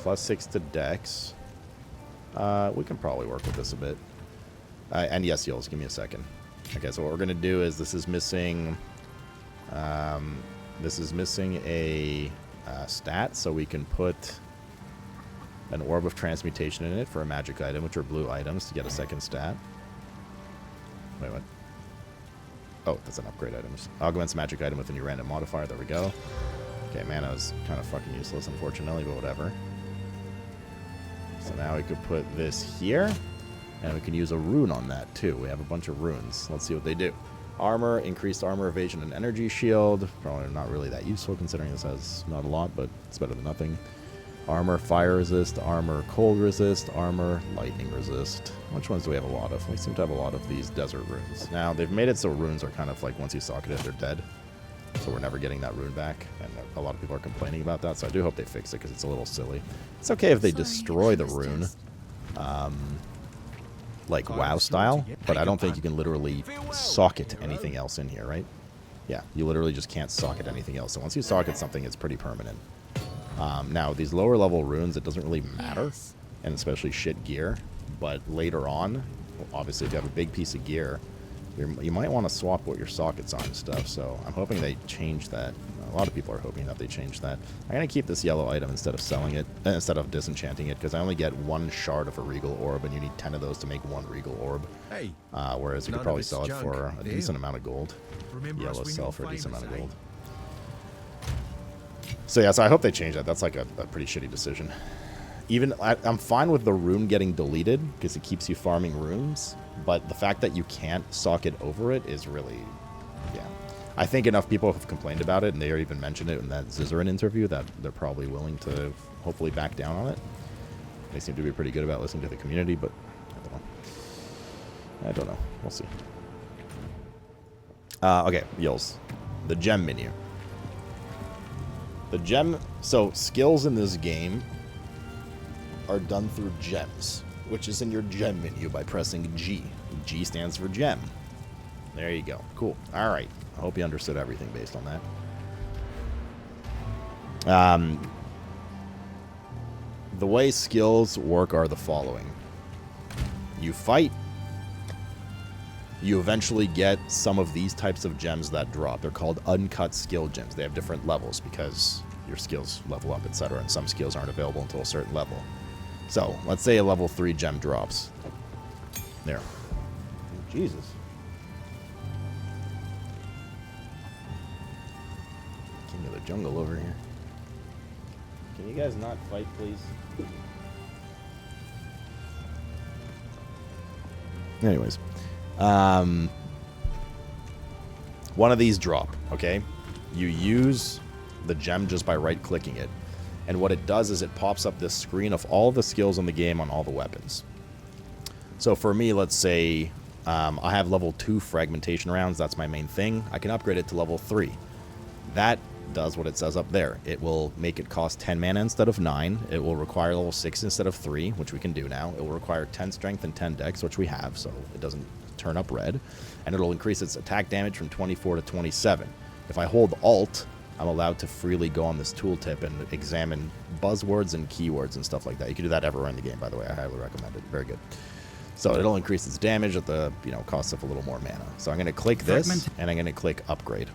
+6 to dex. We can probably work with this a bit. And yes, Yules, give me a second. Okay, so what we're going to do is this is missing a stat, so we can put an orb of transmutation in it for a magic item, which are blue items, to get a second stat. Wait, what? Oh, that's an upgrade item. Augments magic item with a new random modifier. There we go. Okay, mana is kind of fucking useless, unfortunately, but whatever. So now we could put this here, and we can use a rune on that, too. We have a bunch of runes. Let's see what they do. Armor, increased armor, evasion, and energy shield. Probably not really that useful, considering this has not a lot, but it's better than nothing. Armor, fire resist. Armor, cold resist. Armor, lightning resist. Which ones do we have a lot of? We seem to have a lot of these desert runes. Now, they've made it so runes are kind of like, once you socket it, they're dead. So we're never getting that rune back, and a lot of people are complaining about that, so I do hope they fix it, because it's a little silly. It's okay if they destroy the rune, like WoW style, but I don't think you can literally socket anything else in here, right? Yeah, you literally just can't socket anything else. So once you socket something, it's pretty permanent. Now, these lower level runes, it doesn't really matter, and especially shit gear, but later on, obviously if you have a big piece of gear, you might want to swap what your sockets on and stuff, so I'm hoping they change that. A lot of people are hoping that they change that. I'm going to keep this yellow item instead of selling it, instead of disenchanting it, because I only get 1 shard of a regal orb, and you need 10 of those to make 1 regal orb. Hey, whereas you could probably sell it for a decent amount of gold. Yellow sell for a decent amount of gold. So yeah, so I hope they change that. That's like a pretty shitty decision. Even I'm fine with the rune getting deleted because it keeps you farming runes, but the fact that you can't socket over it is really, yeah. I think enough people have complained about it, and they even mentioned it in that Zizaran interview, that they're probably willing to hopefully back down on it. They seem to be pretty good about listening to the community, but I don't know. I don't know. We'll see. Okay, Yules. The gem menu. The gem... So, skills in this game are done through gems, which is in your gem menu by pressing G. G stands for gem. There you go. Cool. All right. I hope you understood everything based on that. The way skills work are the following. You fight. You eventually get some of these types of gems that drop. They're called uncut skill gems. They have different levels because your skills level up, etc. And some skills aren't available until a certain level. So, let's say a level 3 gem drops. There. Jesus. King of the jungle over here. Can you guys not fight, please? Anyways. One of these drop, okay? You use the gem just by right-clicking it. And what it does is it pops up this screen of all the skills in the game on all the weapons. So for me, let's say I have level 2 fragmentation rounds. That's my main thing. I can upgrade it to level 3. That does what it says up there. It will make it cost 10 mana instead of 9. It will require level 6 instead of 3, which we can do now. It will require 10 strength and 10 dex, which we have, so it doesn't turn up red. And it'll increase its attack damage from 24 to 27. If I hold Alt, I'm allowed to freely go on this tooltip and examine buzzwords and keywords and stuff like that. You can do that everywhere in the game, by the way. I highly recommend it. Very good. So it'll increase its damage at the, cost of a little more mana. So I'm going to click this, and I'm going to click Upgrade.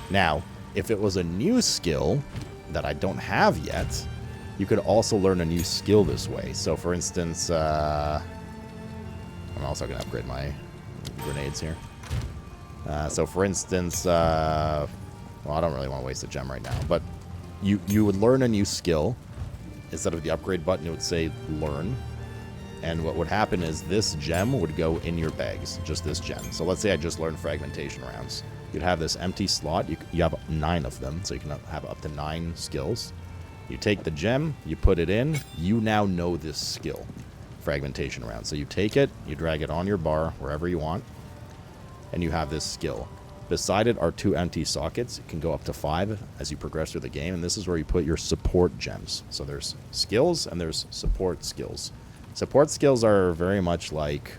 Now, if it was a new skill that I don't have yet, you could also learn a new skill this way. So, for instance, I'm also going to upgrade my grenades here. So, for instance... well, I don't really want to waste a gem right now, but you would learn a new skill. Instead of the upgrade button, it would say learn. And what would happen is this gem would go in your bags, just this gem. So let's say I just learned fragmentation rounds. You'd have this empty slot. You have 9 of them, so you can have up to 9 skills. You take the gem, you put it in. You now know this skill, fragmentation round. So you take it, you drag it on your bar, wherever you want, and you have this skill. Beside it are 2 empty sockets. It can go up to 5 as you progress through the game, and this is where you put your support gems. So there's skills and there's support skills. Support skills are very much like,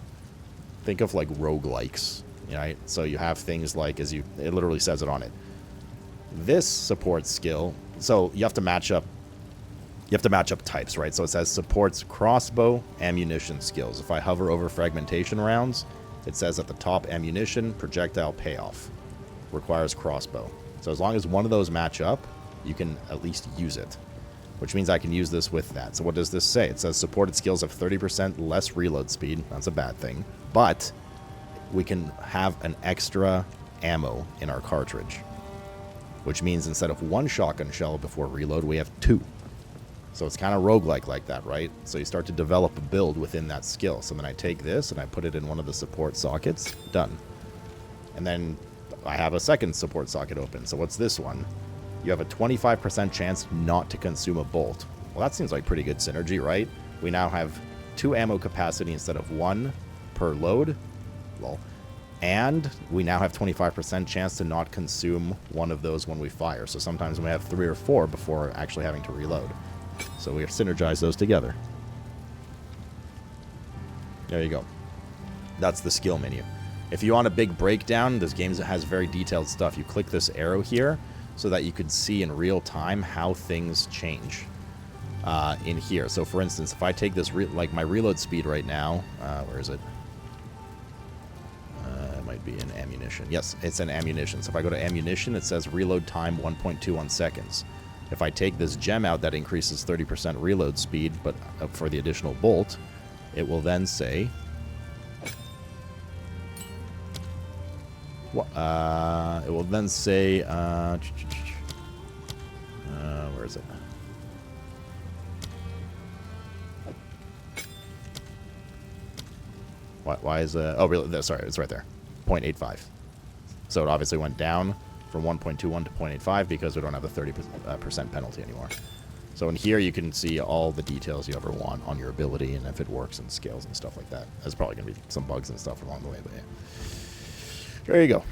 think of like roguelikes, right? So you have things like, it literally says it on it. This support skill, so you have to match up you have to match up types, right? So it says supports crossbow, ammunition skills. If I hover over fragmentation rounds, it says at the top ammunition, projectile payoff. Requires crossbow. So as long as one of those match up, you can at least use it. Which means I can use this with that. So what does this say? It says supported skills have 30% less reload speed. That's a bad thing. But we can have an extra ammo in our cartridge. Which means instead of one shotgun shell before reload, we have two. So it's kind of roguelike like that, right? So you start to develop a build within that skill. So then I take this and I put it in one of the support sockets. Done. And then I have a second support socket open. So what's this one? You have a 25% chance not to consume a bolt. Well, that seems like pretty good synergy, right? We now have 2 ammo capacity instead of 1 per load. Lol. And we now have 25% chance to not consume one of those when we fire. So sometimes we have 3 or 4 before actually having to reload. So we have synergized those together. There you go. That's the skill menu. If you want a big breakdown, this game has very detailed stuff. You click this arrow here so that you could see in real time how things change in here. So for instance, if I take this, like my reload speed right now, where is it? It might be in ammunition. Yes, it's in ammunition. So if I go to ammunition, it says reload time 1.21 seconds. If I take this gem out, that increases 30% reload speed, but for the additional bolt, it will then say... it will then say... where is it? Why is it... Oh, really? Sorry, it's right there. 0.85. So it obviously went down from 1.21 to 0.85 because we don't have the 30% penalty anymore. So in here you can see all the details you ever want on your ability and if it works and scales and stuff like that. There's probably going to be some bugs and stuff along the way, but yeah. There you go.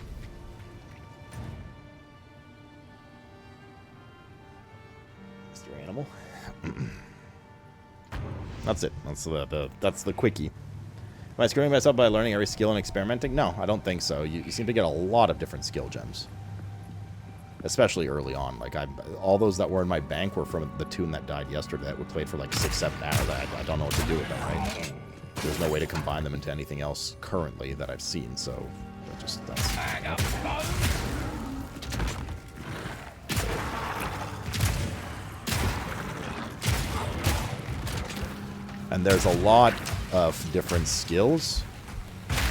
Mr. Animal. That's it. That's the quickie. Am I screwing myself by learning every skill and experimenting? No, I don't think so. You seem to get a lot of different skill gems. Especially early on. Like, all those that were in my bank were from the tune that died yesterday that we played for like 6-7 hours. I don't know what to do with them, right? There's no way to combine them into anything else currently that I've seen, so... that's... And there's a lot of different skills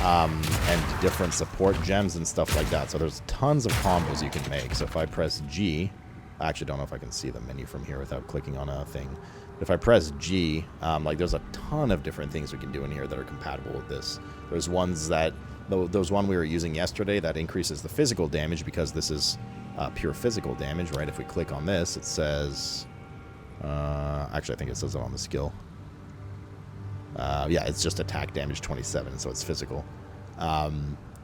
and different support gems and stuff like that. So there's tons of combos you can make. So if I press G, I actually don't know if I can see the menu from here without clicking on a thing. If I press G, like there's a ton of different things we can do in here that are compatible with this. There's ones that, there's one we were using yesterday that increases the physical damage because this is pure physical damage, right? If we click on this, it says, actually I think it says it on the skill. Yeah, it's just attack damage 27, so it's physical.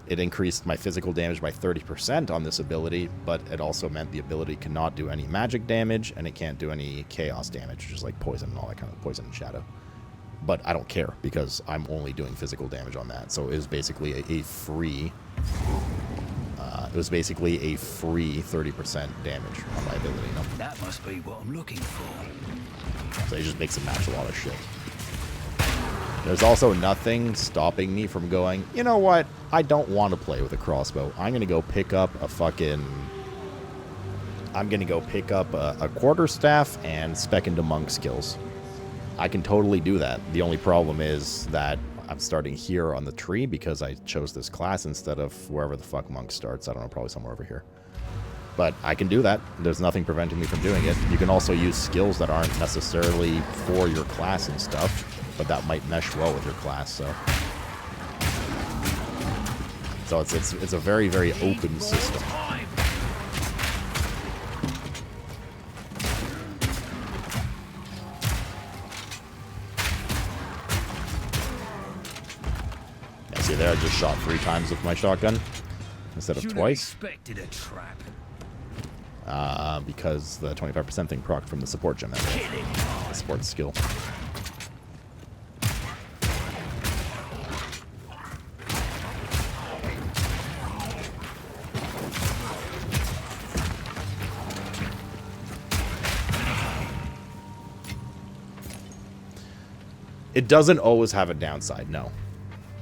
It increased my physical damage by 30% on this ability, but it also meant the ability cannot do any magic damage, and it can't do any chaos damage, which is like poison and all that kind of poison and shadow. But I don't care, because I'm only doing physical damage on that. So it was basically a free... it was basically a free 30% damage on my ability. No? That must be what I'm looking for. So it just makes it match a lot of shit. There's also nothing stopping me from going, you know what? I don't want to play with a crossbow. I'm going to go pick up a fucking... I'm going to go pick up a quarterstaff and spec into monk skills. I can totally do that. The only problem is that I'm starting here on the tree because I chose this class instead of wherever the fuck monk starts. I don't know, probably somewhere over here. But I can do that. There's nothing preventing me from doing it. You can also use skills that aren't necessarily for your class and stuff, but that might mesh well with your class, so it's a very, very open system. Yeah, see there, I just shot 3 times with my shotgun instead of twice. Expected a trap. Because the 25% thing procced from the support gem, the support skill. It doesn't always have a downside, no.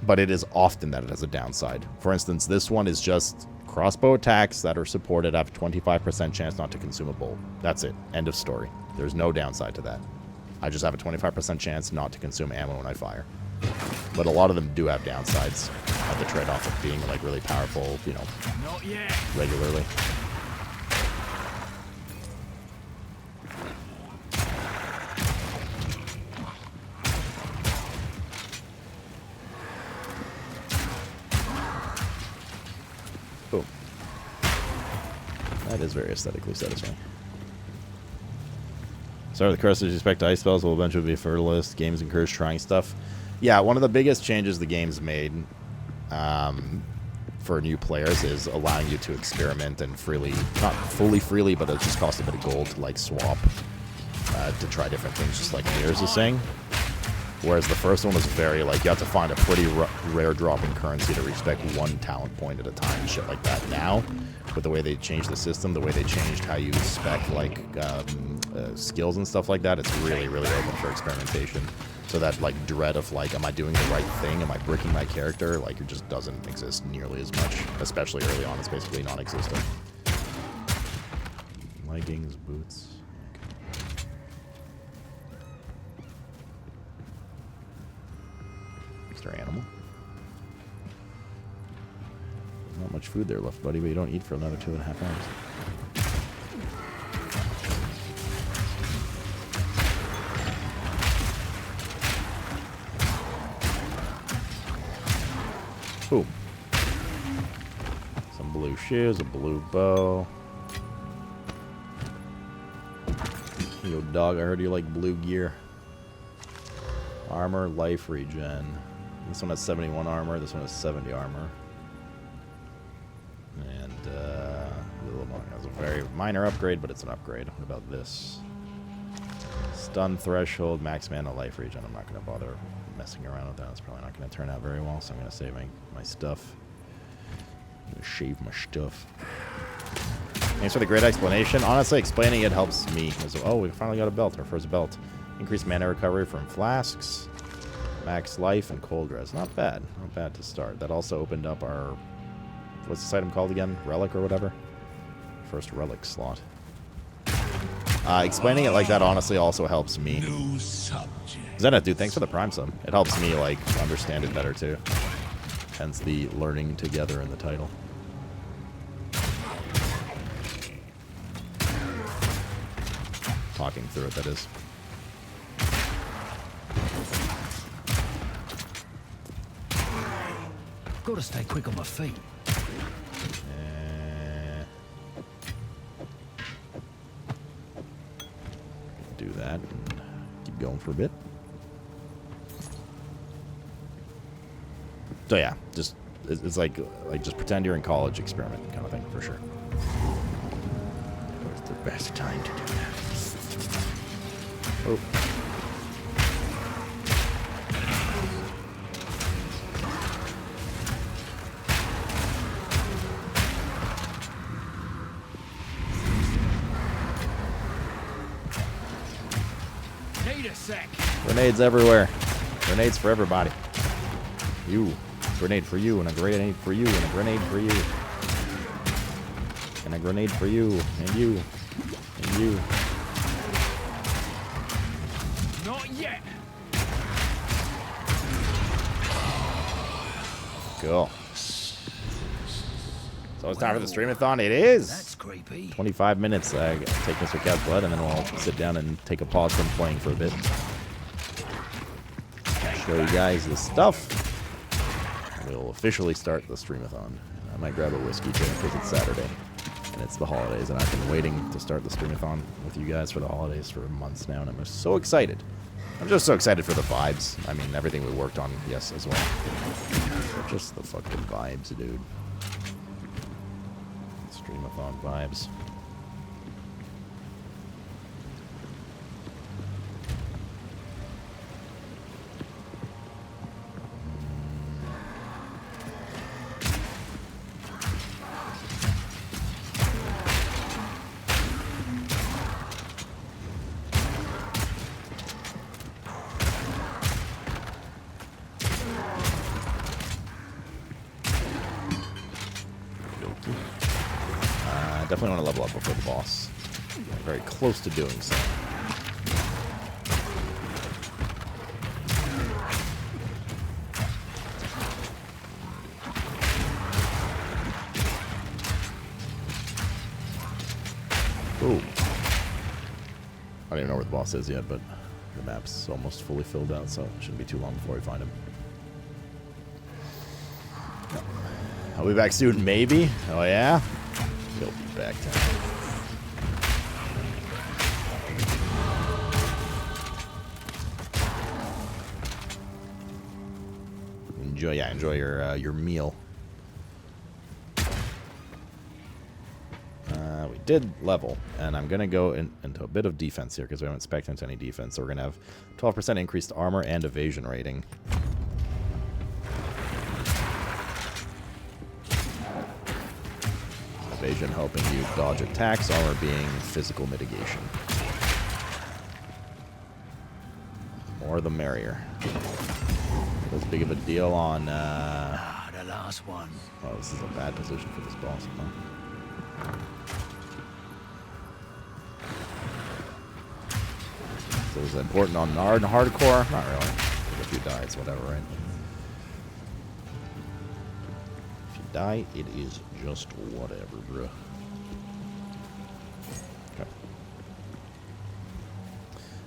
But it is often that it has a downside. For instance, this one is just crossbow attacks that are supported have 25% chance not to consume a bolt. That's it. End of story. There's no downside to that. I just have a 25% chance not to consume ammo when I fire. But a lot of them do have downsides at the trade-off of being like really powerful, you know, Not yet. regularly. Boom. That is very aesthetically satisfying. Start with the curses, respect to ice spells will eventually be fertilized. Games encourage trying stuff. Yeah, one of the biggest changes the game's made for new players is allowing you to experiment and freely, not fully freely, but it just costs a bit of gold to like swap to try different things, just like Mirrors is saying. Whereas the first one was very like you have to find a pretty rare drop in currency to respec one talent point at a time and shit like that. Now, with the way they changed the system, the way they changed how you spec like skills and stuff like that, it's really, really open for experimentation. So that like dread of like, am I doing the right thing? Am I bricking my character? Like it just doesn't exist nearly as much, especially early on. It's basically non-existent. Leggings, boots. Mr. Animal. There's not much food there left, buddy, but you don't eat for another 2.5 hours. Boom. Some blue shoes, a blue bow. Yo, dog, I heard you like blue gear. Armor, life regen. This one has 71 armor, this one has 70 armor. And, that's a very minor upgrade, but it's an upgrade. What about this? Stun threshold, max mana, life regen. I'm not going to bother messing around with that. It's probably not going to turn out very well, so I'm going to save my stuff. I'm going to shave my stuff. Thanks for the great explanation. Honestly, explaining it helps me. Oh, we finally got a belt, our first belt. Increased mana recovery from flasks, max life, and cold res. Not bad. Not bad to start. That also opened up our... What's this item called again? Relic or whatever? First relic slot. Explaining it like that honestly also helps me. New subject. Zenith, dude, thanks for the Prime sub. It helps me, like, understand it better, too. Hence the learning together in the title. Talking through it, that is. Gotta stay quick on my feet. Do that and keep going for a bit. So yeah, just it's like just pretend you're in college, experiment kind of thing for sure. Where's the best time to do that? Oh. Need a sec. Grenades everywhere. Grenades for everybody. You. Grenade for you, and a grenade for you, and a grenade for you. And a grenade for you, and you, and you. Not yet. Cool. So it's time for the streamathon. It is. That's creepy. 25 minutes. I take Mr. Cat's blood, and then we'll sit down and take a pause from playing for a bit. Show you guys the stuff. We'll officially start the streamathon. I might grab a whiskey too because it's Saturday and it's the holidays, and I've been waiting to start the streamathon with you guys for the holidays for months now, and I'm just so excited. I'm just so excited for the vibes. I mean, everything we worked on, yes, as well. But just the fucking vibes, dude. Streamathon vibes. Definitely want to level up before the boss. Very close to doing so. Ooh. I don't even know where the boss is yet, but the map's almost fully filled out, so it shouldn't be too long before we find him. I'll be back soon, maybe? Oh, yeah? He'll be back then. Enjoy your meal. We did level, and I'm gonna go into a bit of defense here because we haven't spec'd into any defense. So we're gonna have 12% increased armor and evasion rating. Evasion helping you dodge attacks, armor being physical mitigation. More the merrier. As big of a deal on. The last one. Oh, this is a bad position for this boss. Huh? So is it important on Nard and hardcore? Not really. If you die, it's whatever, right? If you die, it is just whatever, bro. Okay.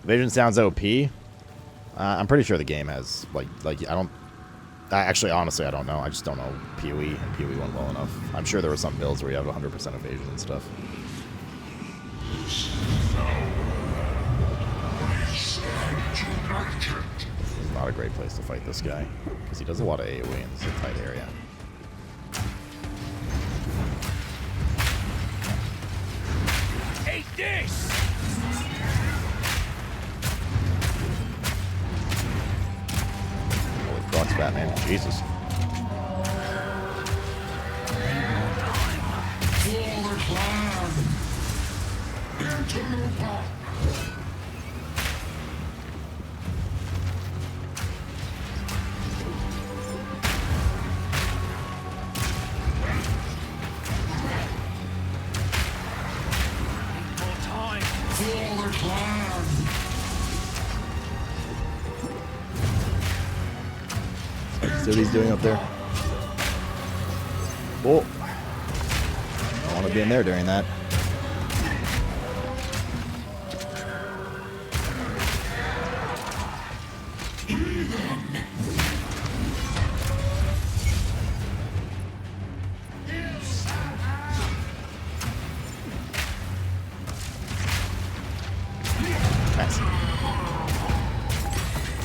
Evasion sounds OP. I'm pretty sure the game has like I don't. Actually, honestly, I don't know. I just don't know PoE and PoE 1 well enough. I'm sure there were some builds where you have 100% evasion and stuff. This is not a great place to fight this guy, because he does a lot of AoE in this tight area. Eat this! Holy Crocs, Batman. Jesus. See what he's doing up there? Oh. I don't want to be in there during that.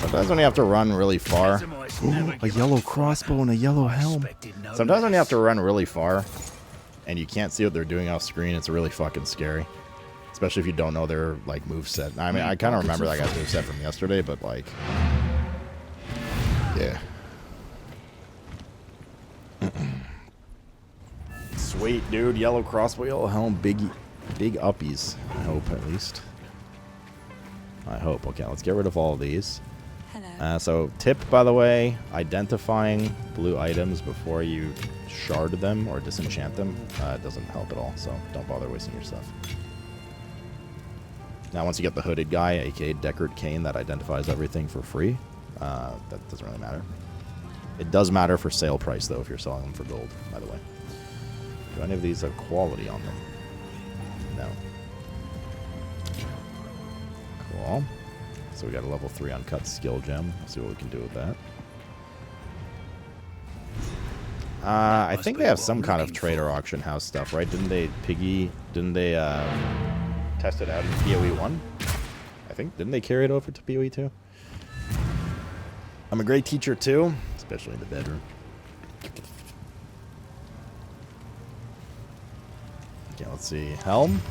Sometimes when you have to run really far. Ooh, a yellow crossbow and a yellow helm. Sometimes when you have to run really far and you can't see what they're doing off screen, it's really fucking scary. Especially if you don't know their like moveset. I mean, I kind of remember that guy's moveset from yesterday, but like, yeah. Sweet, dude. Yellow crossbow, yellow helm, big uppies. I hope, at least. I hope. Okay, let's get rid of all of these. So, tip, by the way, identifying blue items before you shard them or disenchant them doesn't help at all, so don't bother wasting your stuff. Now, once you get the hooded guy, aka Deckard Cain, that identifies everything for free, that doesn't really matter. It does matter for sale price, though, if you're selling them for gold, by the way. Do any of these have quality on them? No. Cool. So we got a level 3 uncut skill gem. Let's see what we can do with that. I think they have some kind of trader auction house stuff, right? Didn't they test it out in PoE 1? I think. Didn't they carry it over to PoE 2? I'm a great teacher too, especially in the bedroom. Okay, let's see. Helm,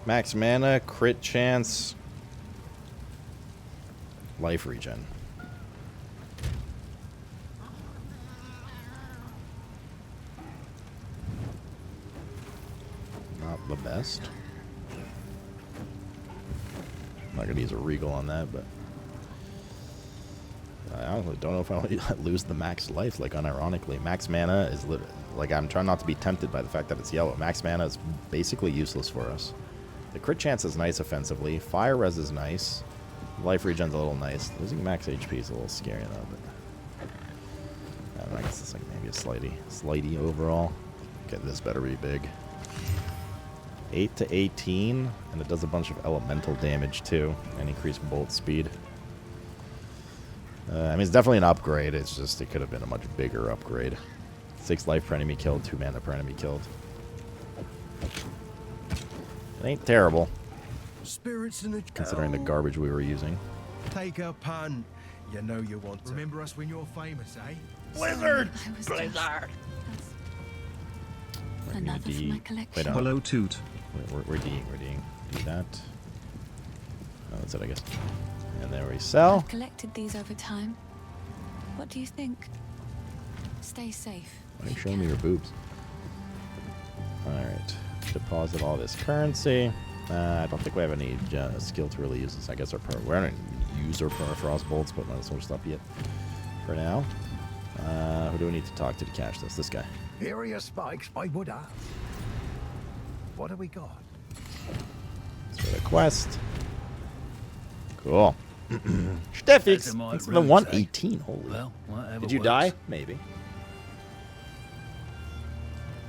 max mana, crit chance, life regen. Not the best. I'm not gonna use a regal on that, but I honestly don't know if I want to lose the max life, like, unironically. Max mana is like, I'm trying not to be tempted by the fact that it's yellow. Max mana is basically useless for us. The crit chance is nice offensively. Fire res is nice. Life regen's a little nice. Losing max HP is a little scary though, but I don't know, I guess it's like maybe a slighty overall. Okay, this better be big. 8 to 18, and it does a bunch of elemental damage too, and increased bolt speed. I mean, it's definitely an upgrade. It's just it could have been a much bigger upgrade. 6 life per enemy killed, 2 mana per enemy killed. It ain't terrible, Spirits in the considering the garbage we were using. Take a pun. You know you want to. Remember us when you're famous, eh? Blizzard! I was Blizzard! That's another from my collection. Wait, no. Hello, Toot. We're D'ing. Do that. Oh, that's it, I guess. And there we sell. I've collected these over time. What do you think? Stay safe. Why are you showing me your boobs? Alright. Deposit all this currency. I don't think we have any skill to really use this. I guess we're going to use our permafrost bolts, but not so much stuff yet. For now. Who do we need to talk to cash this? This guy. Here are your spikes, I would have. What have we got? That's for the quest. Cool. Steffix! Better my It's the runes, 118. Holy. Well, whatever Did you works. die? Maybe.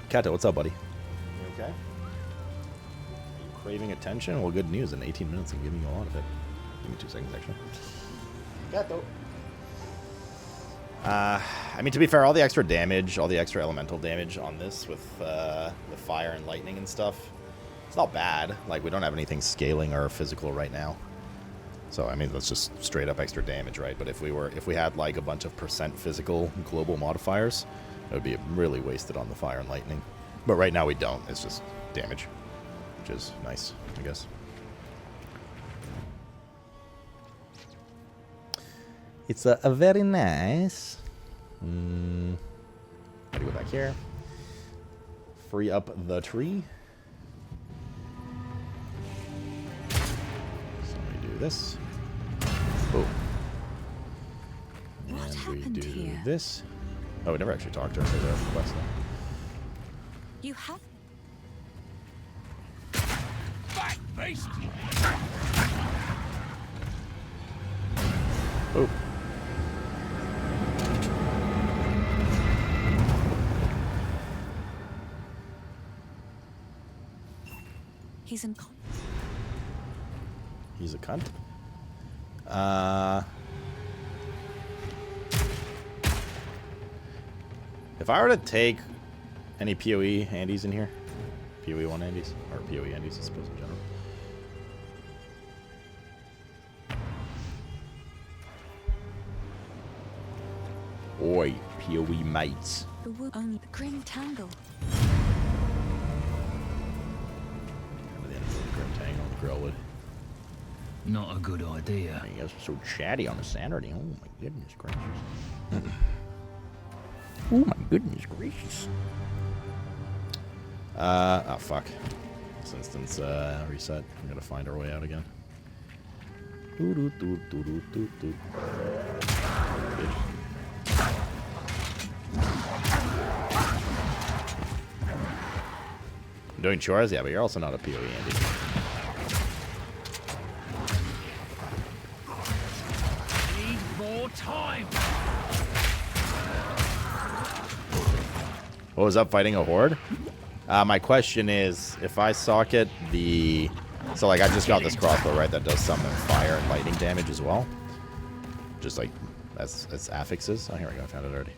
Kato, what's up, buddy? You okay? Are you craving attention? Well, good news. In 18 minutes, I'm giving you a lot of it. Give me 2 seconds, actually. Kato. I mean, to be fair, all the extra damage, all the extra elemental damage on this with the fire and lightning and stuff, it's not bad. Like, we don't have anything scaling or physical right now. So, I mean, that's just straight up extra damage, right? But if we had, like, a bunch of percent physical global modifiers, it would be really wasted on the fire and lightning. But right now we don't. It's just damage, which is nice, I guess. It's a very nice. Gotta go back here. Free up the tree. So we do this. Oh. What And we happened do here? this. Oh, we never actually talked to her for the quest. You have. Back, beast! Oh. He's in. He's a cunt. If I were to take any PoE handies in here, PoE 1 handies, or PoE handies, I suppose in general. Oi, PoE mates. The wood only the grim tangle. Remember the end of the grim tang on the grillwood. Not a good idea. You guys are so chatty on a Saturday. Oh my goodness gracious. Oh my goodness gracious. Oh fuck. This instance reset. I'm gonna find our way out again. Good. I'm doing chores, yeah, but you're also not a PoE, Andy. Need more time. What was up, fighting a horde? My question is, if I socket the... So, like, I just got this crossbow, right, that does some fire and lightning damage as well. Just, like, as affixes. Oh, here we go, I found it already.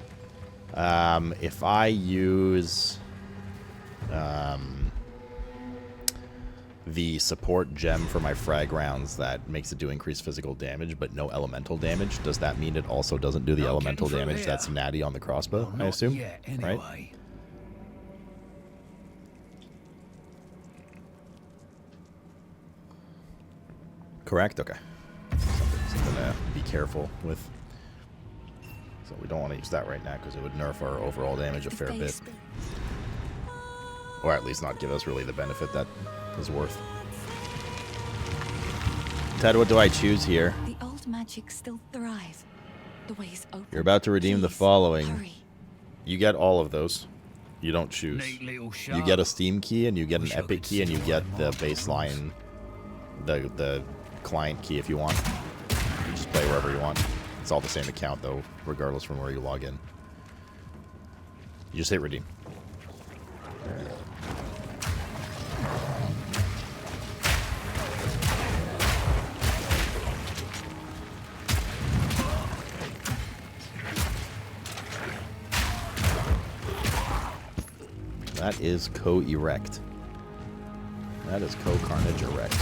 If I use... the support gem for my frag rounds that makes it do increased physical damage, but no elemental damage, does that mean it also doesn't do the Not elemental getting through damage here. that's natty on the crossbow, Well, I not assume? yet, Right? anyway. Correct? Okay. Something to be careful with. So we don't want to use that right now because it would nerf our overall damage a fair bit. Or at least not give us really the benefit that is worth. Ted, what do I choose here? The old magic still thrives. The way is open. You're about to redeem the Please, following. hurry. You get all of those. You don't choose. Neat little You get a Steam key, and you get an Wish I Epic could key, and you get the simulate baseline, the client key if you want. You just play wherever you want. It's all the same account, though, regardless from where you log in. You just hit redeem. That is co-erect. That is co-carnage erect.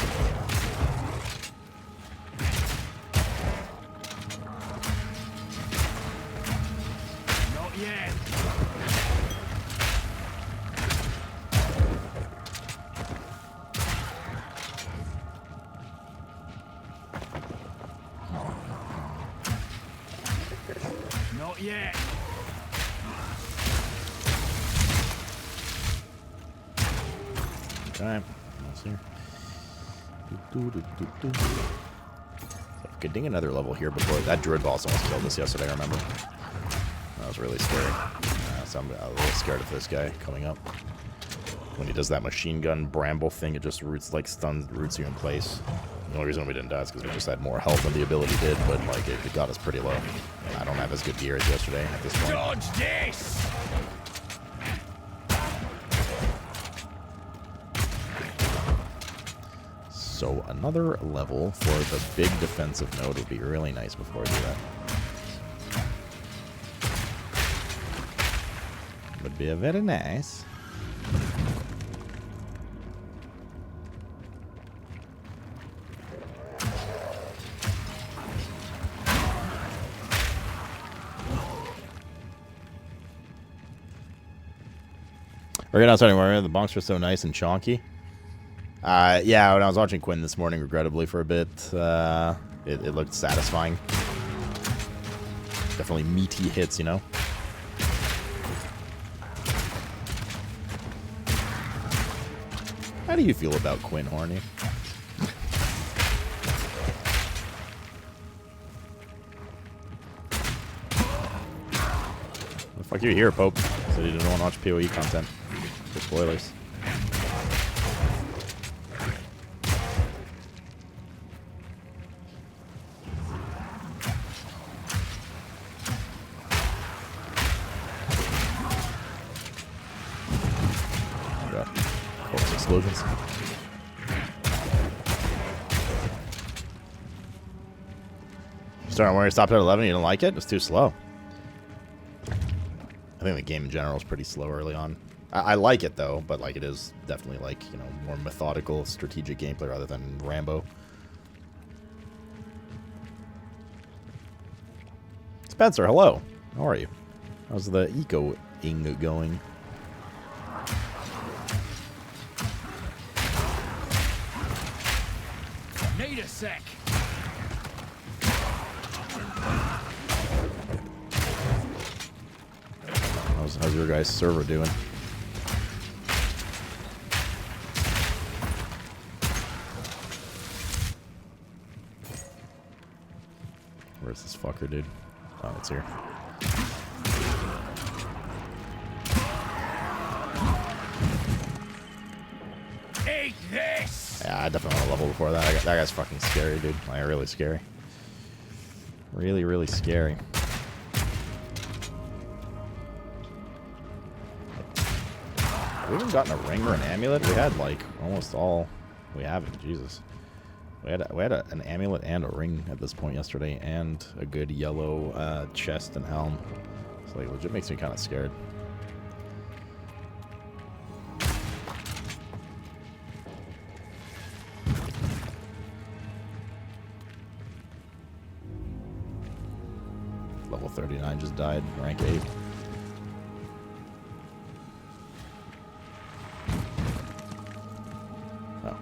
Not yet. Not yet. Okay, let's see. Getting another level here before that druid boss almost killed us yesterday. I remember. That was really scary. So I'm a little scared of this guy coming up. When he does that machine gun bramble thing, it just roots you in place. The only reason we didn't die is because we just had more health than the ability did, but like it got us pretty low. I don't have as good gear as yesterday at this point. Dodge this! So another level for the big defensive node would be really nice before I do that. Would be a very nice. We're getting outside anymore. The bunks are so nice and chonky. Yeah, when I was watching Quinn this morning, regrettably for a bit, it looked satisfying. Definitely meaty hits, you know? How do you feel about Quinn, Horny? The fuck you here, Pope? Said you didn't want to watch PoE content. For spoilers. Explosions. Starting where you stopped at 11, you didn't like it? It's too slow. I think the game in general is pretty slow early on. I like it though, but like it is definitely like, you know, more methodical, strategic gameplay rather than Rambo. Spencer, hello. How are you? How's the eco-ing going? Need a sec. How's your guys' server doing? Where's this fucker, dude? Oh, it's here. Eat this! Yeah, I definitely want to level before that. That guy's fucking scary, dude. Like, really scary. Really, really scary. We haven't gotten a ring or an amulet. We had like almost all. We haven't. Jesus. We had an amulet and a ring at this point yesterday, and a good yellow chest and helm. So like, legit makes me kind of scared. Level 39 just died. Rank 8. Oh.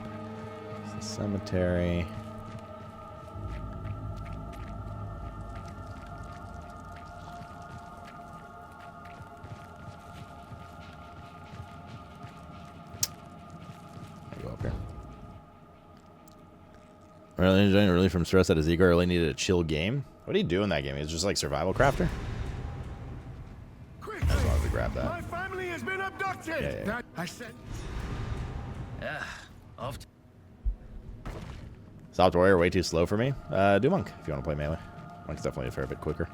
It's the cemetery. I'll go up here. Really enjoying relief from stress at his ego. Really needed a chill game. What do you do in that game? He's just like survival crafter? Quick! I wanted to grab that. My family has been abducted! Yeah. That I said. Off. Soft warrior way too slow for me. Do monk if you want to play melee. Monk's definitely a fair bit quicker.